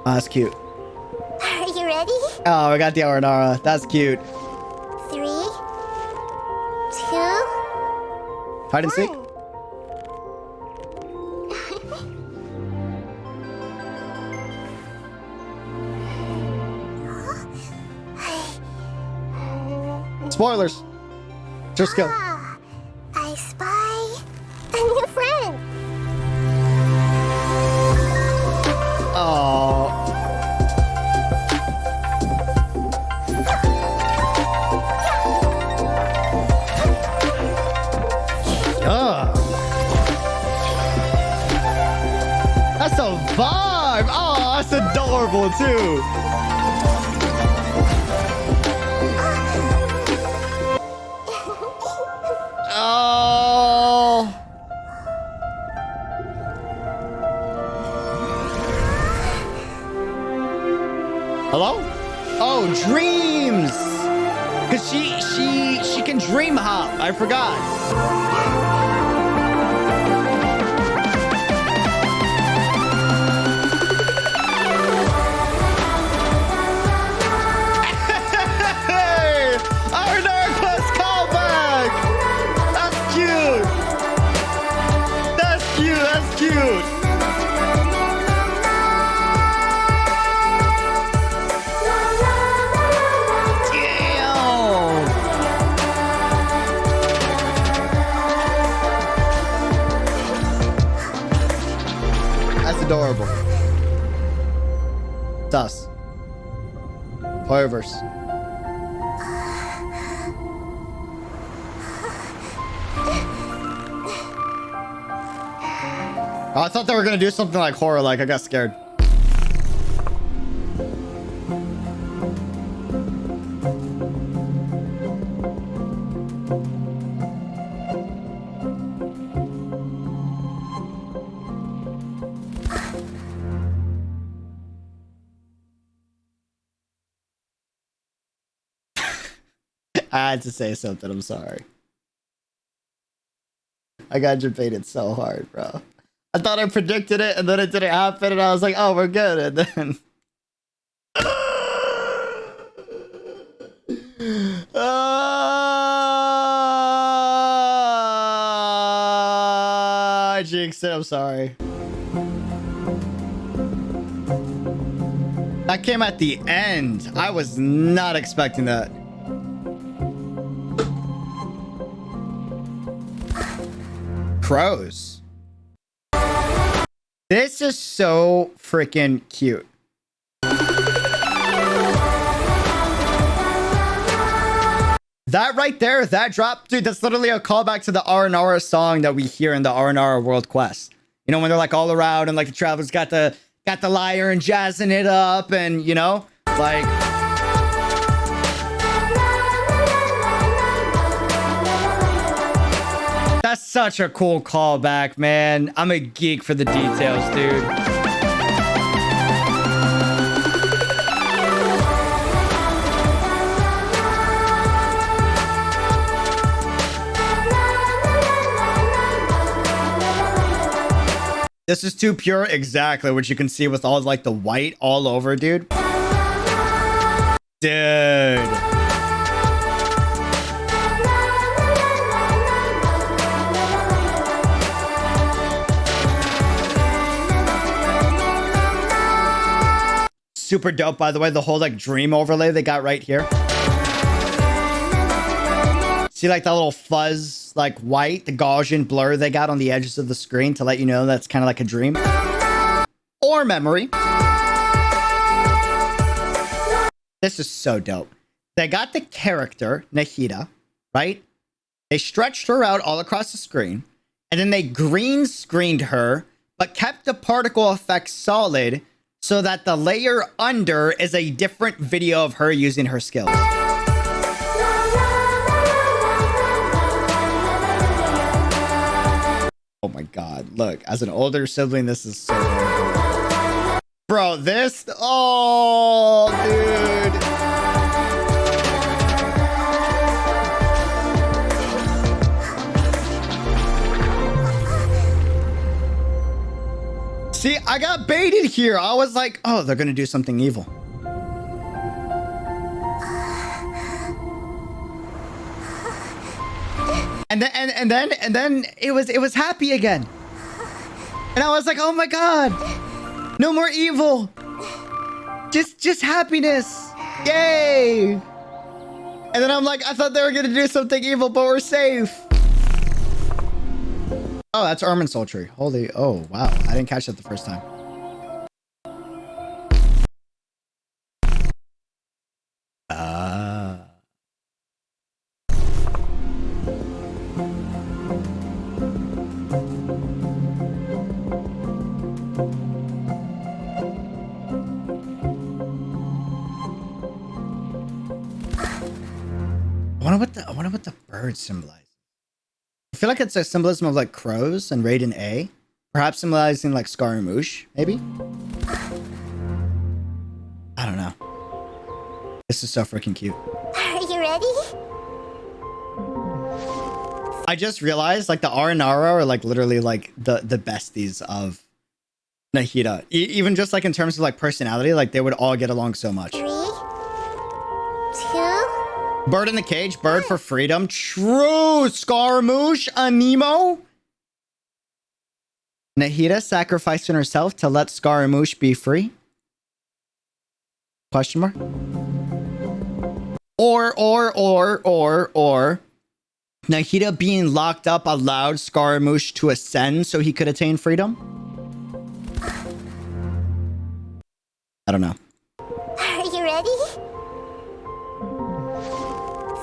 Oh, that's cute. Are you ready? Oh, we got the Aranara. That's cute. 3, 2, Hide and seek. 1. Spoilers. It's your skill. Ah, I spy a new friend. Oh. Yeah. That's a vibe. Oh, that's adorable too. Oh. Hello? Oh, dreams. Cause she can dream hop. I forgot. Hey! Our Narcos callback! That's cute! That's cute, that's cute! Damn! That's adorable. Sus. However's. Oh, I thought they were gonna do something like horror, like I got scared. I had to say something, I'm sorry. I got debated so hard, bro. I thought I predicted it, and then it didn't happen, and I was like, oh, we're good, and then... I jinxed it, I'm sorry. That came at the end. I was not expecting that. Crows. This is so freaking cute. That right there, that drop, dude, that's literally a callback to the Aranara song that we hear in the Aranara World Quest. You know, when they're like all around and like the travelers got the lyre and jazzing it up and, you know, like... That's such a cool callback, man. I'm a geek for the details, dude. This is too pure. Exactly, which you can see with all like the white all over, dude. Dude. Super dope, by the way, the whole like dream overlay they got right here. See like that little fuzz, like white, the Gaussian blur they got on the edges of the screen to let you know that's kind of like a dream or memory. This is so dope. They got the character Nahida, right? They stretched her out all across the screen, and then they green screened her, but kept the particle effect solid so that the layer under is a different video of her using her skills. Oh my god, look, as an older sibling, this is so wonderful. Bro, this... Oh, dude. See, I got baited here. I was like, oh, they're gonna do something evil. And then it was happy again. And I was like, oh my god, no more evil. Just happiness. Yay. And then I'm like, I thought they were gonna do something evil, but we're safe. Oh, that's Ermin Sultry. Holy, oh wow, I didn't catch that the first time. I wonder what the bird symbolizes. I feel like it's a symbolism of like crows and Raiden A. Perhaps symbolizing like Scaramouche, maybe? I don't know. This is so freaking cute. Are you ready? I just realized like the Aranara are like literally like the besties of Nahida. Even just like in terms of like personality, like they would all get along so much. 3, 2. Bird in the cage, bird for freedom. True, Scaramouche, a Nemo. Nahida sacrificing herself to let Scaramouche be free? Question mark? Or Nahida being locked up allowed Scaramouche to ascend so he could attain freedom? I don't know. Are you ready?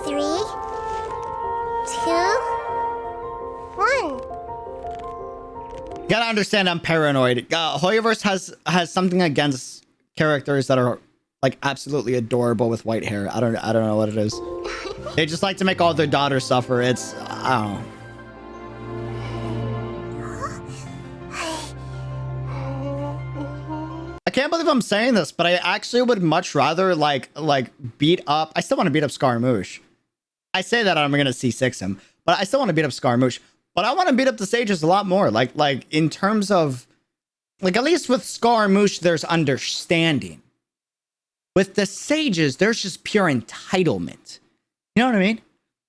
3, 2, 1. You gotta understand I'm paranoid. Hoyoverse has something against characters that are like absolutely adorable with white hair. I don't know what it is. They just like to make all their daughters suffer. It's I don't know. I can't believe I'm saying this, but I actually would much rather like beat up. I still want to beat up Scaramouche. I say that I'm gonna C6 him, but I still want to beat up Scaramouche. But I want to beat up the sages a lot more. Like in terms of like at least with Scaramouche, there's understanding. With the sages, there's just pure entitlement. You know what I mean?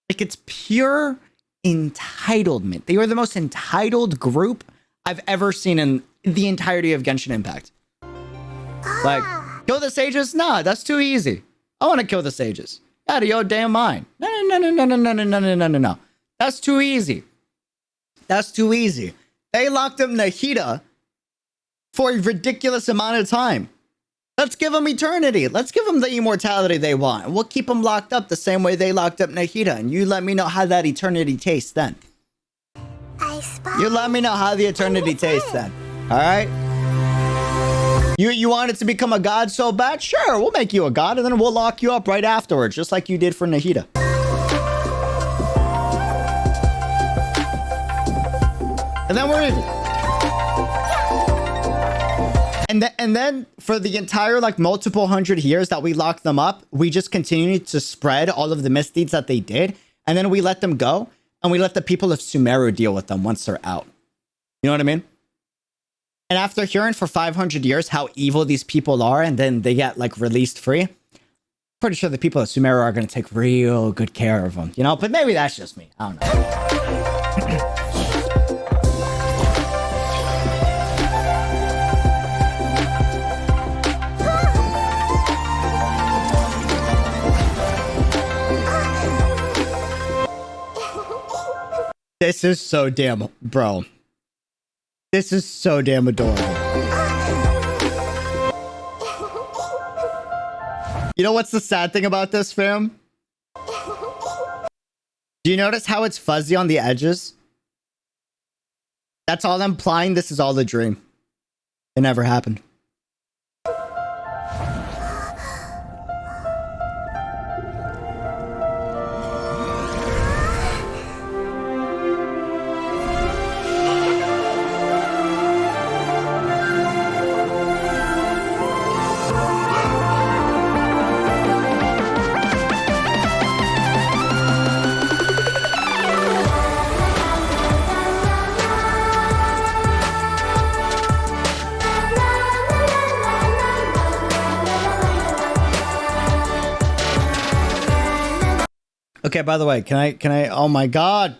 Like it's pure entitlement. They are the most entitled group I've ever seen in the entirety of Genshin Impact. Like, kill the sages? Nah, that's too easy. I want to kill the sages. Out of your damn mind. No. That's too easy. That's too easy. They locked up Nahida for a ridiculous amount of time. Let's give them eternity. Let's give them the immortality they want. We'll keep them locked up the same way they locked up Nahida. And you let me know how that eternity tastes then. You let me know how the eternity tastes then. All right? You wanted to become a god so bad? Sure, we'll make you a god and then we'll lock you up right afterwards, just like you did for Nahida. And then we're even. And then for the entire like multiple hundred years that we locked them up, we just continued to spread all of the misdeeds that they did. And then we let them go and we let the people of Sumeru deal with them once they're out. You know what I mean? And after hearing for 500 years how evil these people are and then they get like released free, pretty sure the people of Sumeru are going to take real good care of them, you know? But maybe that's just me. I don't know. This is so damn, bro. This is so damn adorable. You know what's the sad thing about this, fam? Do you notice how it's fuzzy on the edges? That's all implying this is all a dream. It never happened. Okay, by the way, can I, oh my God.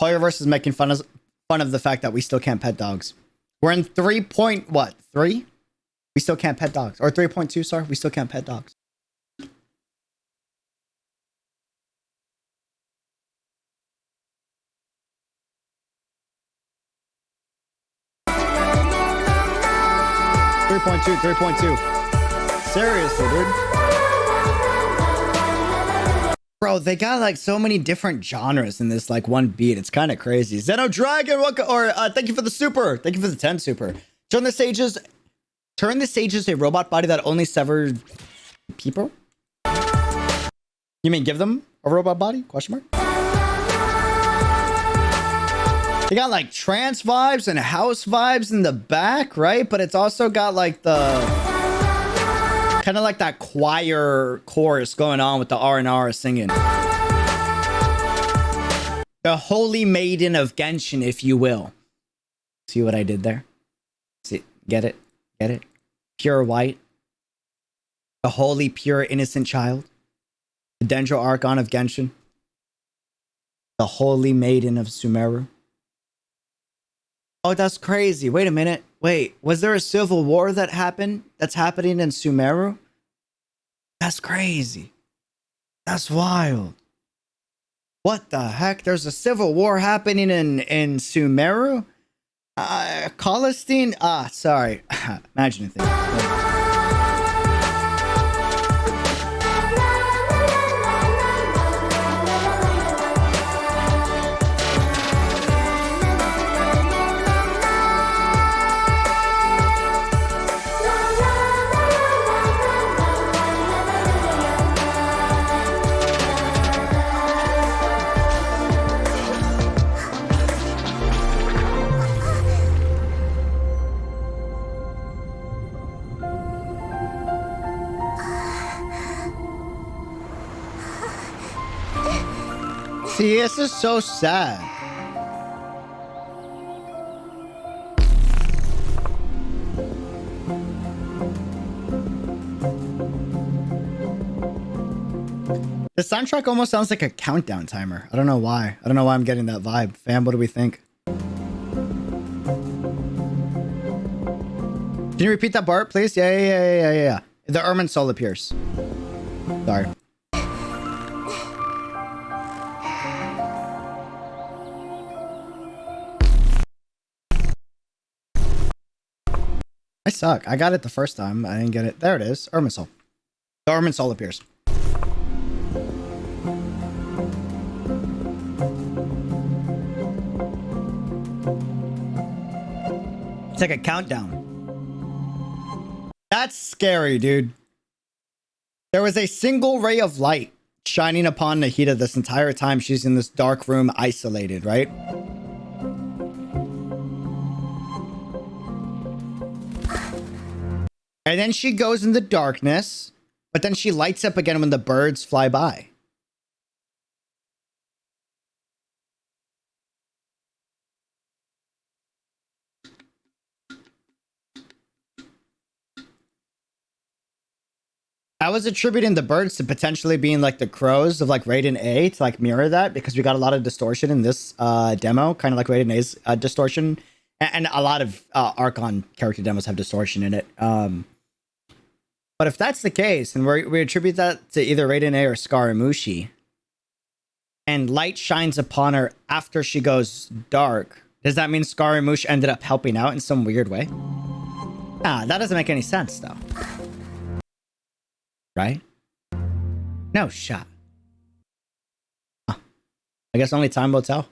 Hoyerverse is making fun of the fact that we still can't pet dogs. We're in 3 point, what, 3? We still can't pet dogs. Or 3.2, sorry. We still can't pet dogs. Three point two. Seriously, dude. Bro, they got like so many different genres in this like one beat. It's kind of crazy. Zeno Dragon, welcome, or thank you for the super. Thank you for the 10 super. Turn the sages a robot body that only severed people? You mean give them a robot body? Question mark. They got like trance vibes and house vibes in the back, right? But it's also got like the kind of like that choir chorus going on with the R&R singing. The holy maiden of Genshin, if you will. See what I did there? See, get it? Get it? Pure white. The holy, pure, innocent child. The Dendro Archon of Genshin. The holy maiden of Sumeru. Oh, that's crazy. Wait a minute. Wait, was there a civil war that's happening in Sumeru? That's crazy. That's wild. What the heck? There's a civil war happening in Sumeru? Colestine? Ah, sorry. Imagine a thing. See, this is so sad. The soundtrack almost sounds like a countdown timer. I don't know why. I don't know why I'm getting that vibe. Fam, what do we think? Can you repeat that part, please? Yeah. The Ermine soul appears. Sorry. I suck. I got it the first time. I didn't get it. There it is. Ermine soul. The Ermine soul appears. It's like a countdown. That's scary, dude. There was a single ray of light shining upon Nahida this entire time she's in this dark room isolated, right? And then she goes in the darkness, but then she lights up again when the birds fly by. I was attributing the birds to potentially being like the crows of like Raiden A to like mirror that, because we got a lot of distortion in this demo, kind of like Raiden A's distortion, and a lot of Archon character demos have distortion in it. But if that's the case, and we attribute that to either Raiden A or Scaramucci, and light shines upon her after she goes dark, does that mean Scaramucci ended up helping out in some weird way? Nah, that doesn't make any sense though. Right? No shot. Huh. I guess only time will tell.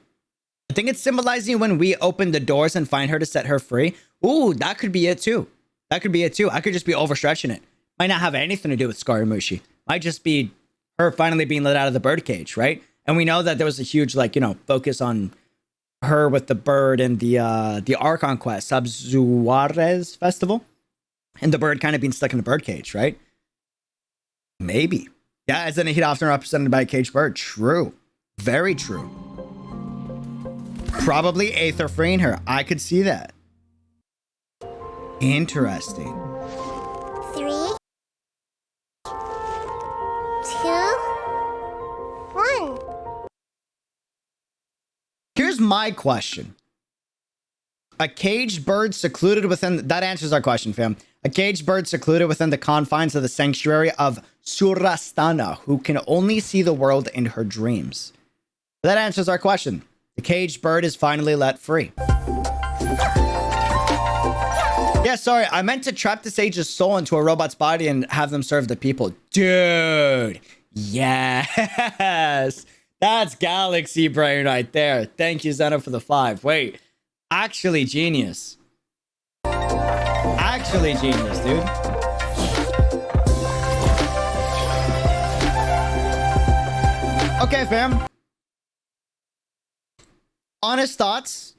I think it's symbolizing when we open the doors and find her to set her free. Ooh, that could be it too. That could be it too. I could just be overstretching it. Might not have anything to do with Scaramucci. Might just be her finally being let out of the birdcage, right? And we know that there was a huge, like, you know, focus on her with the bird and the Archon quest, Subzuarez Festival, and the bird kind of being stuck in the birdcage, right? Maybe. Yeah, as Nahida often represented by a caged bird. True. Very true. Probably Aether freeing her. I could see that. Interesting. 3, 2, my question. A caged bird secluded within... That answers our question, fam. A caged bird secluded within the confines of the sanctuary of Surastana, who can only see the world in her dreams. That answers our question. The caged bird is finally let free. Yeah, sorry. I meant to trap the sage's soul into a robot's body and have them serve the people. Dude. Yes. That's galaxy brain right there. Thank you, Zeno, for the 5. Wait. Actually genius. Actually genius, dude. Okay, fam. Honest thoughts.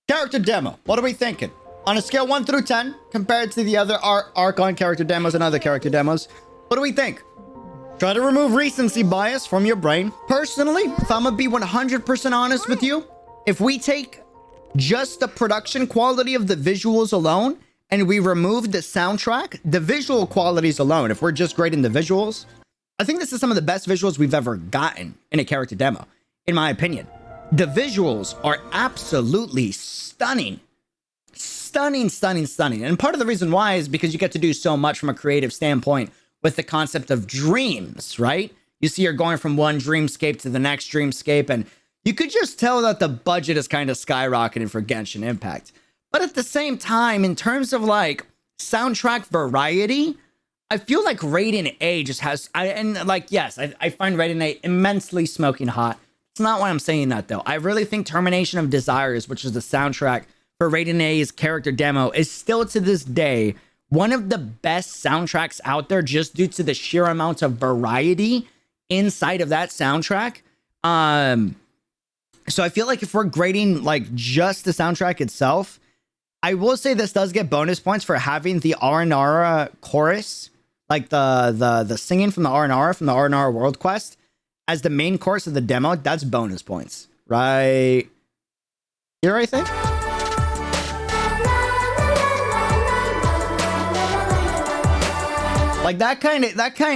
Character demo. What are we thinking? On a scale 1 through 10, compared to the other Archon character demos and other character demos, what do we think? Try to remove recency bias from your brain. Personally, if I'm gonna be 100% honest with you, if we take just the production quality of the visuals alone and we remove the soundtrack, the visual qualities alone, if we're just grading the visuals, I think this is some of the best visuals we've ever gotten in a character demo, in my opinion. The visuals are absolutely stunning. Stunning, stunning, stunning. And part of the reason why is because you get to do so much from a creative standpoint with the concept of dreams, right? You see you're going from one dreamscape to the next dreamscape, and you could just tell that the budget is kind of skyrocketing for Genshin Impact. But at the same time, in terms of like soundtrack variety, I feel like Raiden A just has, I find Raiden A immensely smoking hot. It's not why I'm saying that though. I really think Termination of Desires, which is the soundtrack for Raiden A's character demo, is still to this day one of the best soundtracks out there just due to the sheer amount of variety inside of that soundtrack. So I feel like if we're grading like just the soundtrack itself, I will say this does get bonus points for having the Aranara chorus, like the singing from the Aranara World Quest as the main chorus of the demo. That's bonus points, right here, I think. Like that kind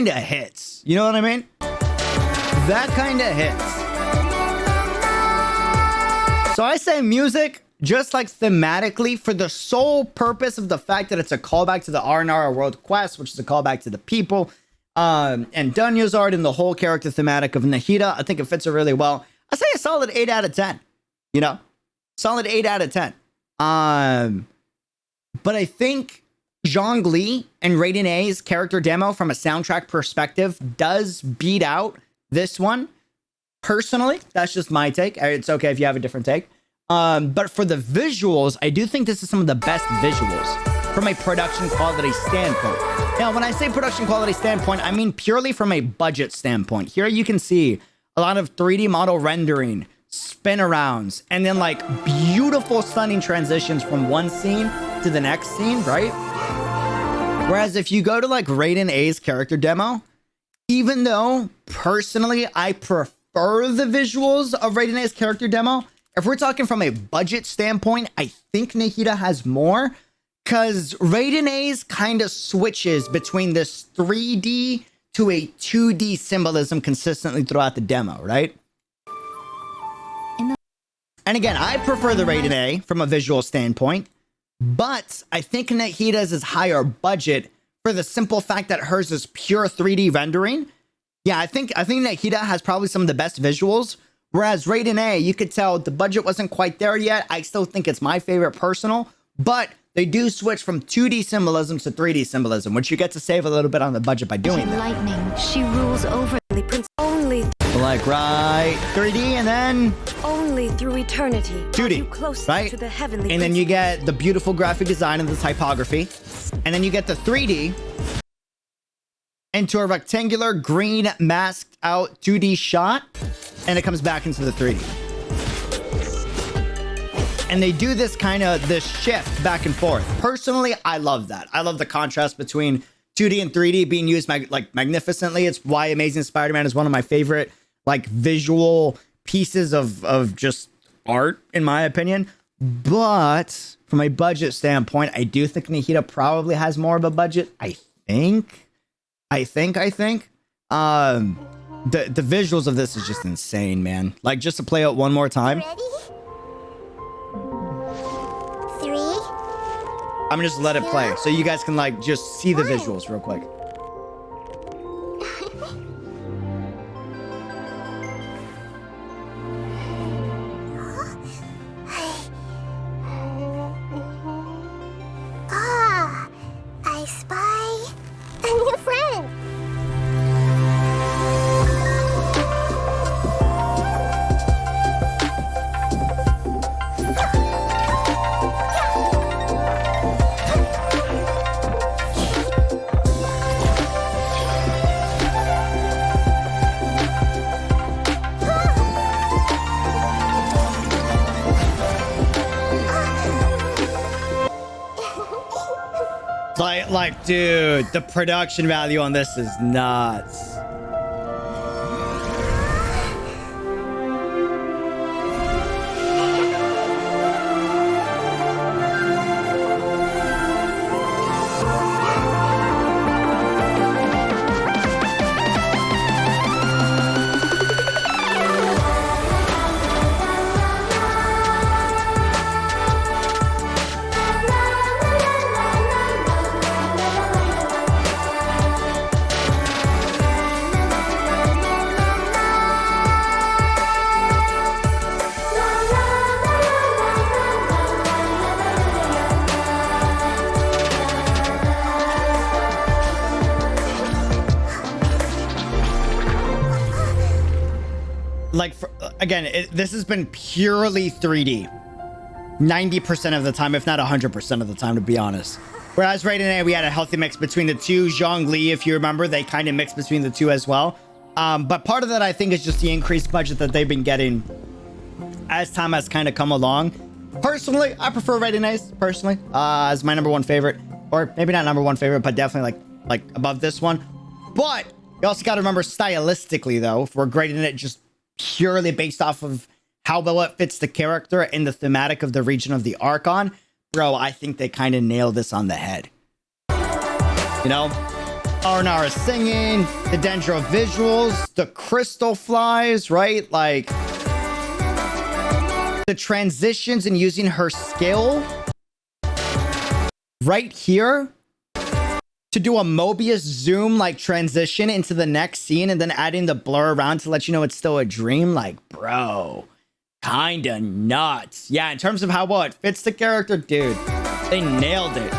of hits. You know what I mean? That kind of hits. So I say music, just like thematically, for the sole purpose of the fact that it's a callback to the Aranara World Quest, which is a callback to the people, and Dunya's art and the whole character thematic of Nahida. I think it fits it really well. I say a solid 8 out of 10. You know? Solid 8 out of 10. But I think Zhongli and Raiden A's character demo from a soundtrack perspective does beat out this one. Personally, that's just my take. It's okay if you have a different take. But for the visuals, I do think this is some of the best visuals from a production quality standpoint. Now, when I say production quality standpoint, I mean purely from a budget standpoint. Here you can see a lot of 3D model rendering, spin arounds, and then like beautiful, stunning transitions from one scene to the next scene, right? Whereas if you go to like Raiden A's character demo, even though personally I prefer the visuals of Raiden A's character demo, if we're talking from a budget standpoint, I think Nahida has more, because Raiden A's kind of switches between this 3D to a 2D symbolism consistently throughout the demo, right? And again, I prefer the Raiden A from a visual standpoint, but I think Nahida's is higher budget for the simple fact that hers is pure 3D rendering. Yeah, I think Nahida has probably some of the best visuals, whereas Raiden A, you could tell the budget wasn't quite there yet. I still think it's my favorite personal, but they do switch from 2D symbolism to 3D symbolism, which you get to save a little bit on the budget by doing that. Lightning, she rules over the prince only. Like, right, 3D and then Only through eternity. 2D, Closer right? to the heavenly and then you get the beautiful graphic design and the typography, and then you get the 3D into a rectangular green masked out 2D shot, and it comes back into the 3D. And they do this shift back and forth. Personally, I love that. I love the contrast between 2D and 3D being used magnificently. It's why Amazing Spider-Man is one of my favorite like visual pieces of just art, in my opinion. But from a budget standpoint, I do think Nahida probably has more of a budget. I think. The visuals of this is just insane, man. Like, just to play it one more time. Ready? 3. I'm gonna just let it play so you guys can like just see the visuals real quick. Ah, I spy a new friend. Like, dude, the production value on this is nuts. Like, again, this has been purely 3D. 90% of the time, if not 100% of the time, to be honest. Whereas right now, we had a healthy mix between the two. Zhongli, if you remember, they kind of mixed between the two as well. But part of that, I think, is just the increased budget that they've been getting as time has kind of come along. Personally, I prefer Red and Ace, personally, as my #1 favorite. Or maybe not #1 favorite, but definitely like above this one. But you also got to remember stylistically, though, if we're grading it just purely based off of how well it fits the character and the thematic of the region of the Archon, bro, I think they kind of nailed this on the head. You know? Arnara singing, the Dendro visuals, the crystal flies, right? Like, the transitions and using her skill right here to do a Mobius zoom like transition into the next scene and then adding the blur around to let you know it's still a dream. Like, bro, kinda nuts. Yeah, in terms of how well it fits the character, dude, they nailed it.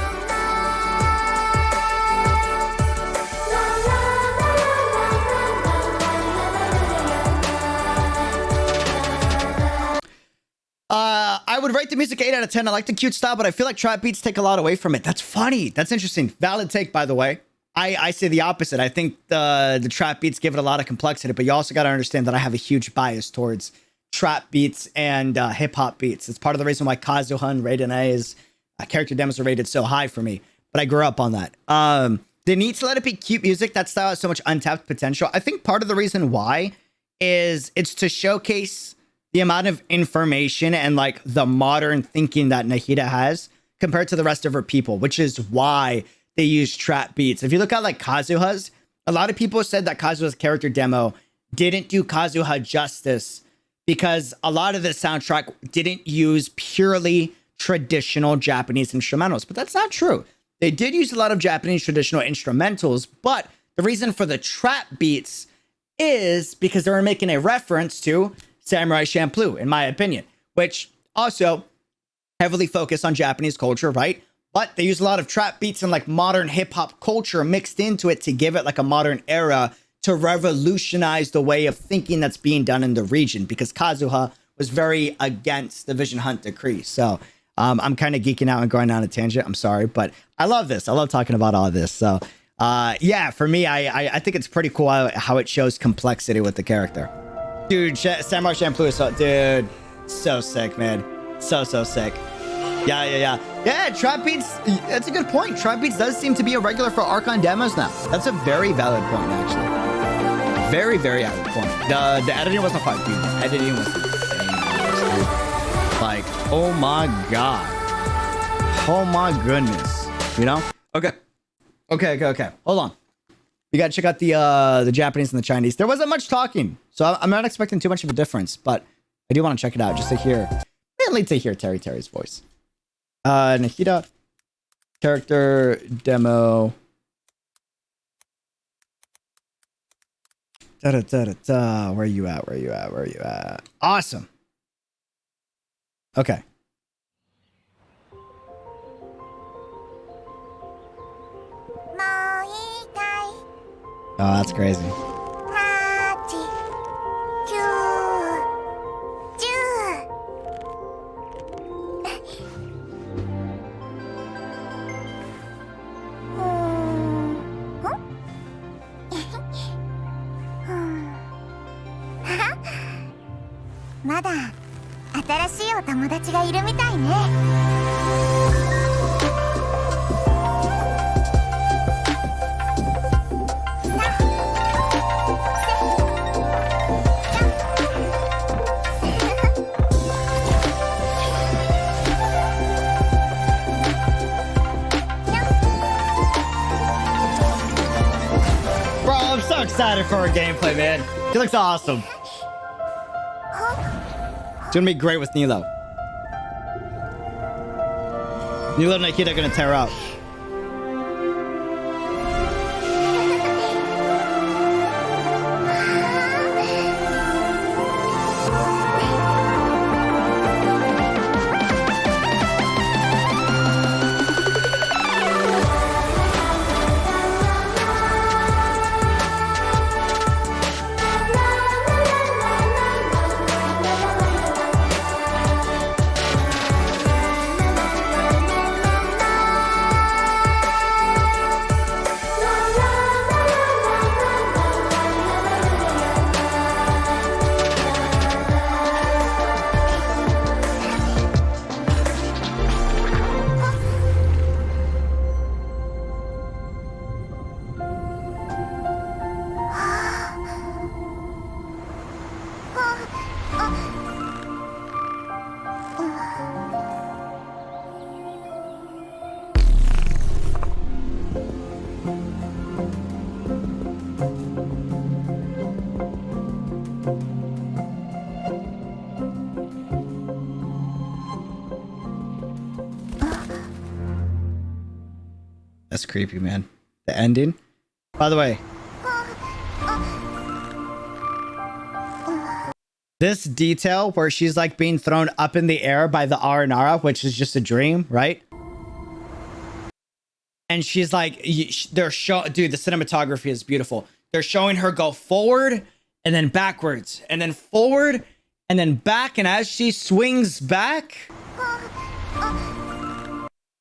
I would rate the music 8 out of 10. I like the cute style, but I feel like trap beats take a lot away from it. That's funny. That's interesting. Valid take, by the way. I say the opposite. I think the trap beats give it a lot of complexity, but you also got to understand that I have a huge bias towards trap beats and hip-hop beats. It's part of the reason why Kazuha and Raiden A's character demos are rated so high for me, but I grew up on that. They need to let it be cute music. That style has so much untapped potential. I think part of the reason why is it's to showcase the amount of information and like the modern thinking that Nahida has compared to the rest of her people, which is why they use trap beats. If you look at like Kazuha's, a lot of people said that Kazuha's character demo didn't do Kazuha justice because a lot of the soundtrack didn't use purely traditional Japanese instrumentals, but that's not true. They did use a lot of Japanese traditional instrumentals, but the reason for the trap beats is because they were making a reference to Samurai Champloo, in my opinion, which also heavily focused on Japanese culture, right? But they use a lot of trap beats and like modern hip hop culture mixed into it to give it like a modern era to revolutionize the way of thinking that's being done in the region, because Kazuha was very against the Vision Hunt decree. So I'm kind of geeking out and going on a tangent. I'm sorry, but I love this. I love talking about all of this. So yeah, for me, I think it's pretty cool how it shows complexity with the character. Dude, Samurai Champloo is so sick, man. So sick. Yeah, trap beats, that's a good point. Trap beats does seem to be a regular for Archon demos now. That's a very valid point, actually. Very valid point. The editing wasn't quite, dude. The editing was insane. Like, oh my god. Oh my goodness. You know? Okay. Hold on. You gotta check out the Japanese and the Chinese. There wasn't much talking, so I'm not expecting too much of a difference, but I do want to check it out just to hear, mainly to hear Terry's voice. Nahida Character Demo. Da, da, da, da, da. Where you at? Where you at? Where you at? Awesome. Okay. Oh, that's crazy. Bro, I'm so excited for her gameplay, man. She looks awesome. It's gonna be great with Nilo. Nilo and Nahida are gonna tear up. That's creepy, man. The ending. By the way, this detail where she's like being thrown up in the air by the Aranara, which is just a dream, right? And she's like, they're dude, the cinematography is beautiful. They're showing her go forward and then backwards and then forward and then back. And as she swings back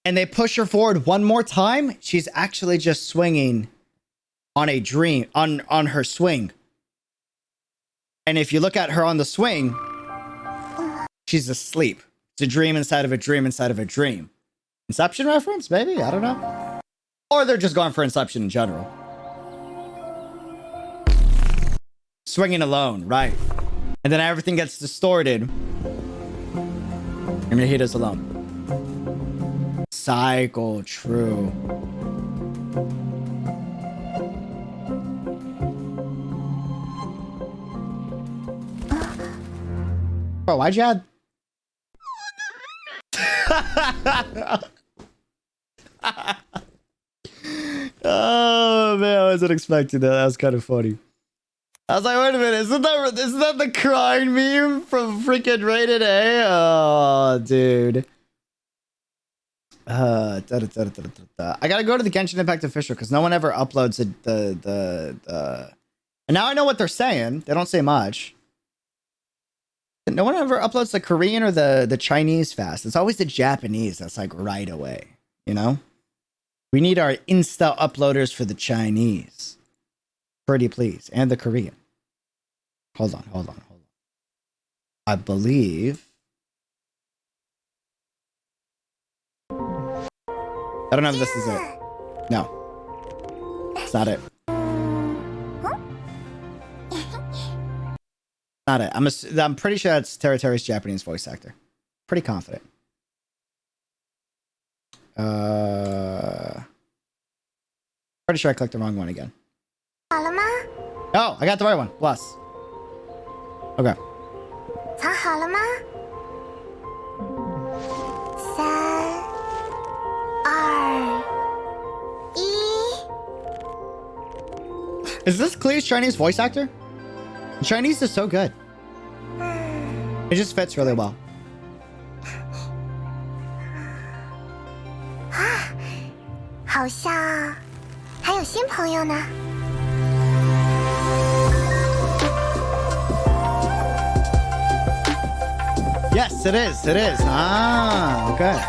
and they push her forward one more time, she's actually just swinging on a dream, on her swing. And if you look at her on the swing, she's asleep. It's a dream inside of a dream inside of a dream. Inception reference, maybe? I don't know. Or they're just going for Inception in general. Swinging alone, right. And then everything gets distorted. And Nahida's alone. Cycle, true. Bro, why'd you add? Oh man, I wasn't expecting that. That was kind of funny. I was like, wait a minute, isn't that the crying meme from freaking Rated A? Oh, dude. I gotta go to the Genshin Impact official because no one ever uploads the. And now I know what they're saying. They don't say much. No one ever uploads the Korean or the Chinese fast. It's always the Japanese that's like right away, you know? We need our Insta uploaders for the Chinese. Pretty please. And the Korean. Hold on. I believe. I don't know if this is it. No. It's not it. Not it. I'm pretty sure that's Territory's Japanese voice actor. Pretty confident. Pretty sure I clicked the wrong one again. Oh, I got the right one. Plus. Okay. Is this Cleo's Chinese voice actor? Chinese is so good. It just fits really well. 好像还有新朋友呢。Yes, it is. It is. Ah, okay.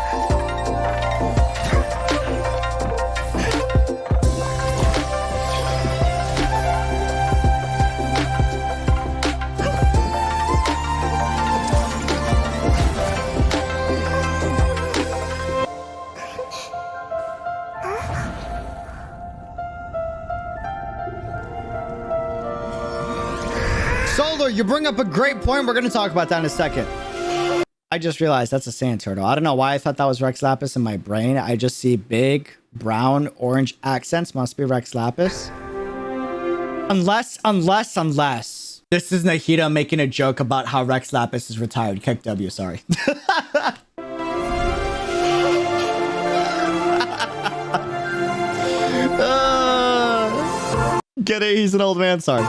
Solar, you bring up a great point. We're going to talk about that in a second. I just realized that's a sand turtle. I don't know why I thought that was Rex Lapis in my brain. I just see big, brown, orange accents. Must be Rex Lapis. Unless this is Nahida making a joke about how Rex Lapis is retired. Kick W, sorry. Get it? He's an old man, sorry.